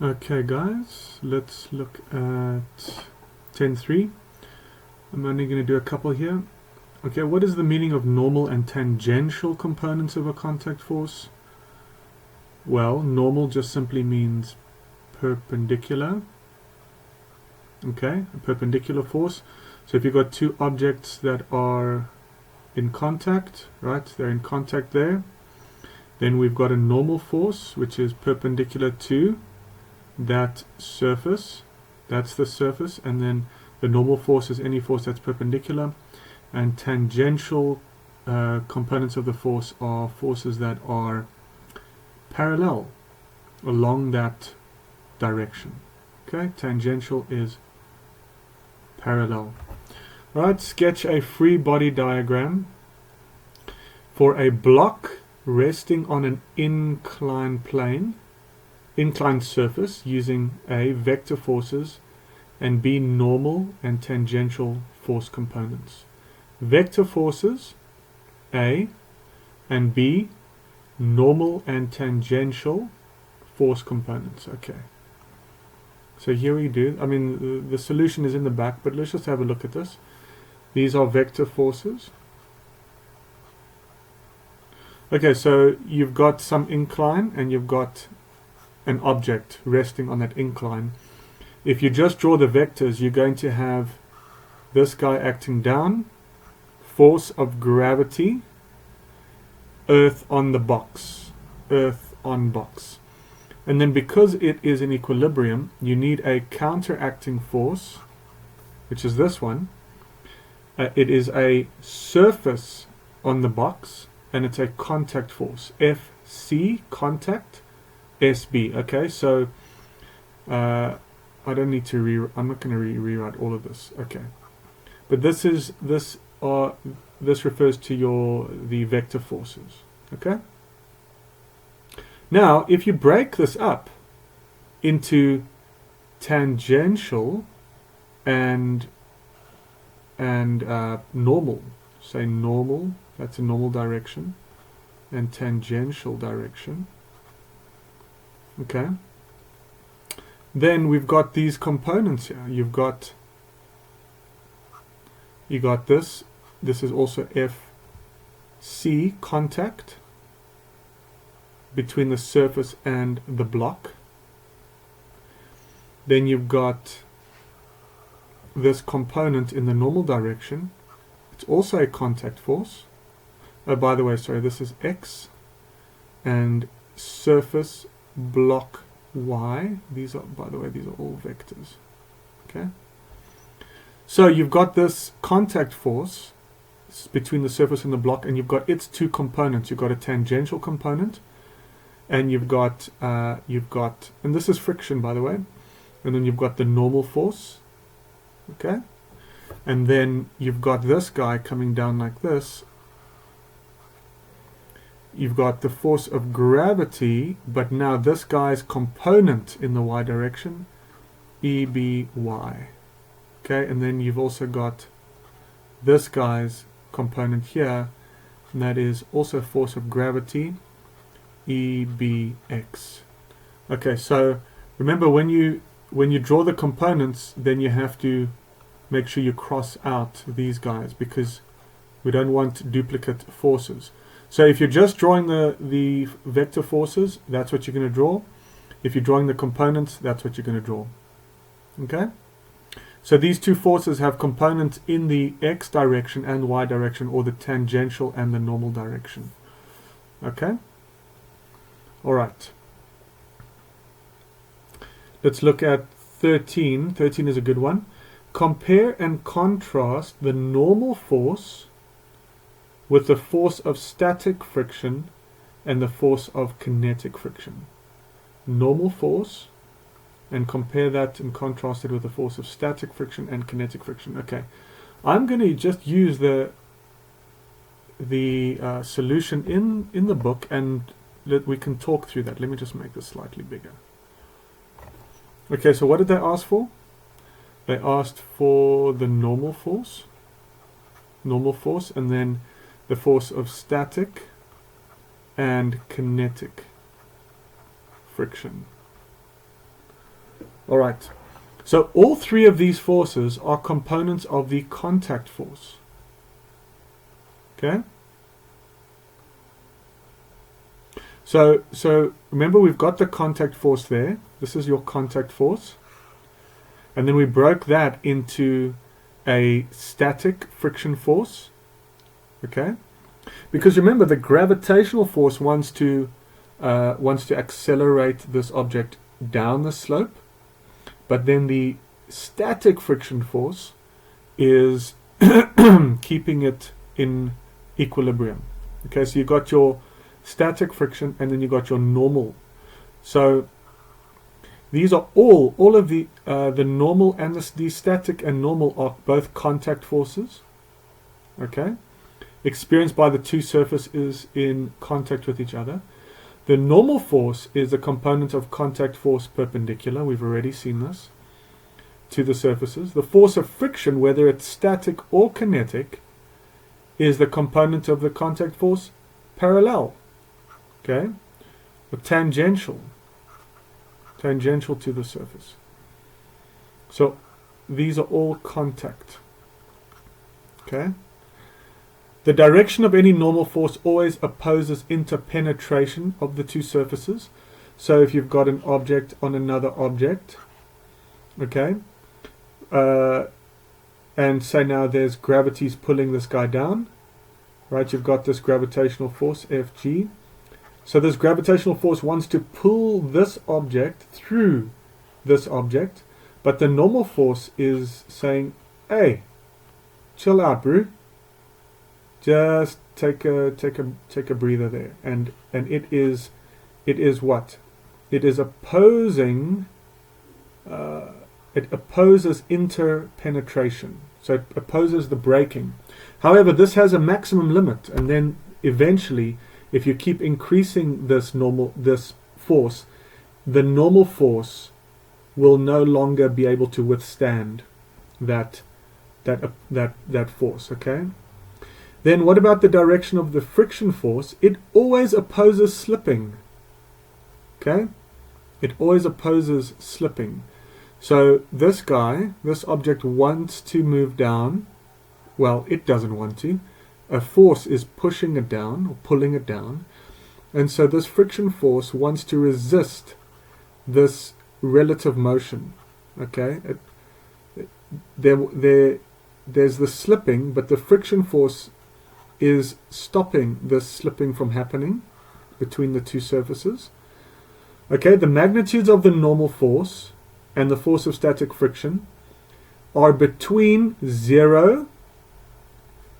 Okay guys, let's look at 10.3. I'm only going to do a couple here. Okay, what is the meaning of normal and tangential components of a contact force? Well, normal just simply means perpendicular. Okay, a perpendicular force. So if you've got two objects that are in contact, right, they're in contact there, then we've got a normal force which is perpendicular to that surface. That's the surface, and then the normal force is any force that's perpendicular, and tangential components of the force are forces that are parallel along that direction. Okay, tangential is parallel. Right, sketch a free body diagram for a block resting on an inclined surface using A, vector forces, and B, normal and tangential force components. Vector forces, A, and B, normal and tangential force components. Okay. So here we do, I mean, the solution is in the back, but let's just have a look at this. These are vector forces. Okay, so you've got some incline and you've got an object resting on that incline. If you just draw the vectors, you're going to have this guy acting down, force of gravity, earth on the box, earth on box. And then because it is in equilibrium, you need a counteracting force, which is this one. It is a surface on the box, and it's a contact force, FC, contact, SB. Okay, so I don't need to I'm not going to rewrite all of this. Okay, but this refers to the vector forces. Okay. Now, if you break this up into tangential and normal, say normal, that's a normal direction, and tangential direction. Okay. Then we've got these components here. You got this. This is also FC, contact between the surface and the block. Then you've got this component in the normal direction. It's also a contact force. Oh, by the way, sorry, this is X, and surface block Y. These are, by the way, these are all vectors. Okay. So you've got this contact force between the surface and the block, and you've got its two components. You've got a tangential component, and you've got, and this is friction, by the way, and then you've got the normal force, okay, and then you've got this guy coming down like this. You've got the force of gravity, but now this guy's component in the y direction, EBY, okay, and then you've also got this guy's component here, and that is also force of gravity, EBX. Okay, so remember when you draw the components, then you have to make sure you cross out these guys because we don't want duplicate forces. So if you're just drawing the vector forces, that's what you're going to draw. If you're drawing the components, that's what you're going to draw. Okay? So these two forces have components in the x direction and y direction, or the tangential and the normal direction. Okay? Alright. Let's look at 13. 13 is a good one. Compare and contrast the normal force with the force of static friction and the force of kinetic friction. Normal force, and compare that and contrast it with the force of static friction and kinetic friction. Okay, I'm going to just use the solution in the book, and we can talk through that. Let me just make this slightly bigger. Okay, so what did they ask for? They asked for the normal force, and then the force of static and kinetic friction. All right. So all three of these forces are components of the contact force. Okay? So remember, we've got the contact force there. This is your contact force. And then we broke that into a static friction force. Okay? Because remember, the gravitational force wants to accelerate this object down the slope, but then the static friction force is keeping it in equilibrium. Okay, so you've got your static friction and then you've got your normal. So these are all of the normal and the static and normal are both contact forces. Okay, experienced by the two surfaces in contact with each other. The normal force is a component of contact force perpendicular. We've already seen this to the surfaces. The force of friction, whether it's static or kinetic, is the component of the contact force parallel. Okay, or tangential to the surface. So these are all contact. Okay. The direction of any normal force always opposes interpenetration of the two surfaces. So if you've got an object on another object, okay, and say now there's gravity's pulling this guy down, right? You've got this gravitational force, Fg. So this gravitational force wants to pull this object through this object, but the normal force is saying, hey, chill out, bro. Just take a breather there, and it is what? It is opposing. It opposes interpenetration, so it opposes the breaking. However, this has a maximum limit, and then eventually, if you keep increasing this force, the normal force will no longer be able to withstand that force. Okay. Then what about the direction of the friction force? It always opposes slipping. Okay? It always opposes slipping. So this object wants to move down. Well, it doesn't want to. A force is pushing it down or pulling it down. And so this friction force wants to resist this relative motion. Okay? There's the slipping, but the friction force is stopping this slipping from happening between the two surfaces. Okay, the magnitudes of the normal force and the force of static friction are between 0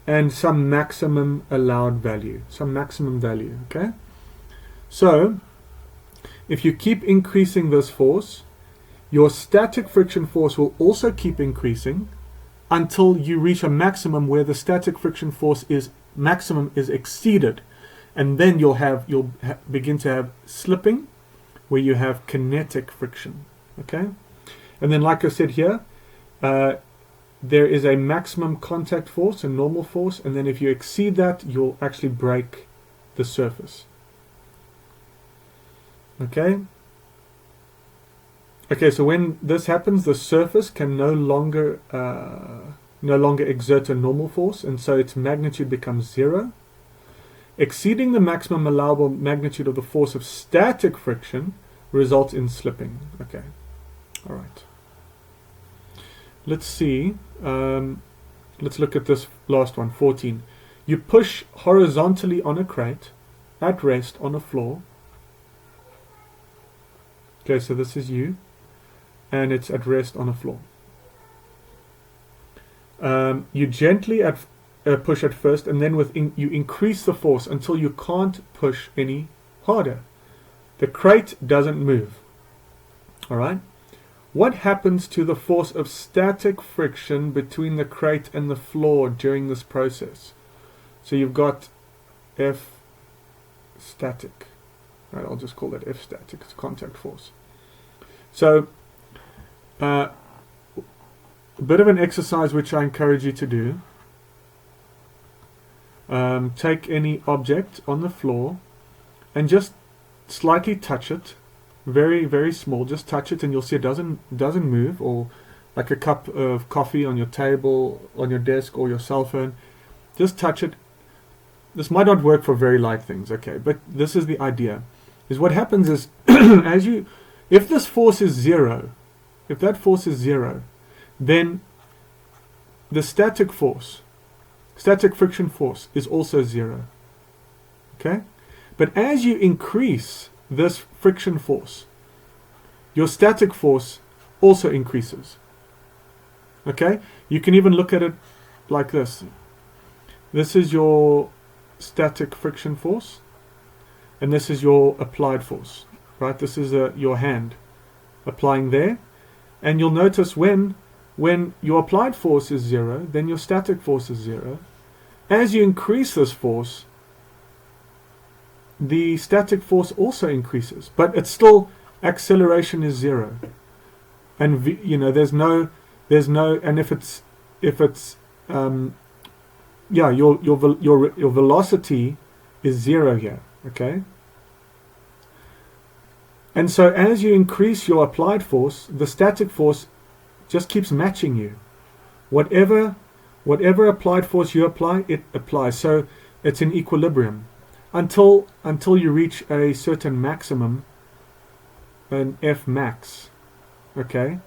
and some maximum allowed value, okay? So, if you keep increasing this force, your static friction force will also keep increasing until you reach a maximum where the static friction force maximum is exceeded, and then you'll begin to have slipping, where you have kinetic friction. Okay, and then like I said here, there is a maximum contact force, a normal force, and then if you exceed that, you'll actually break the surface. Okay. Okay, so when this happens, the surface can no longer exert a normal force, and so its magnitude becomes 0. Exceeding the maximum allowable magnitude of the force of static friction results in slipping. Okay, all right. Let's see. Let's look at this last one, 14. You push horizontally on a crate at rest on a floor. Okay, so this is you, and it's at rest on a floor. You gently push at first, and then you increase the force until you can't push any harder. The crate doesn't move. All right. What happens to the force of static friction between the crate and the floor during this process? So you've got F static. Right, I'll just call that F static. It's contact force. So a bit of an exercise which I encourage you to do. Take any object on the floor and just slightly touch it very, very small. Just touch it and you'll see it doesn't move. Or like a cup of coffee on your table, on your desk, or your cell phone. Just touch it. This might not work for very light things, okay, but this is the idea. Is what happens is, if this force is zero, if that force is zero, then the static friction force is also zero, okay? But as you increase this friction force, your static force also increases, okay? You can even look at it like this. This is your static friction force, and this is your applied force, right? This is your hand applying there, and you'll notice when your applied force is zero, then your static force is zero. As you increase this force, the static force also increases, but it's still, acceleration is zero, and there's no, and if it's yeah, your velocity is zero here, okay? And so as you increase your applied force, the static force just keeps matching you. Whatever applied force you apply, it applies. So it's in equilibrium until you reach a certain maximum, an F max, okay?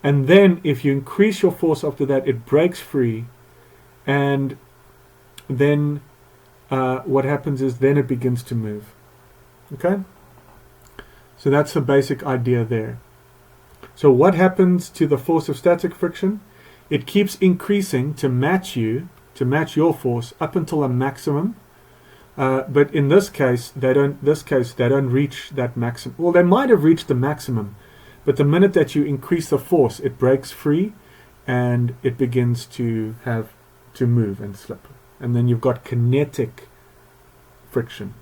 And then if you increase your force after that, it breaks free, and then what happens is then it begins to move, okay? So that's the basic idea there. So what happens to the force of static friction? It keeps increasing to match your force up until a maximum. But in this case, they don't reach that maximum. Well, they might have reached the maximum, but the minute that you increase the force, it breaks free, and it begins to move and slip. And then you've got kinetic friction.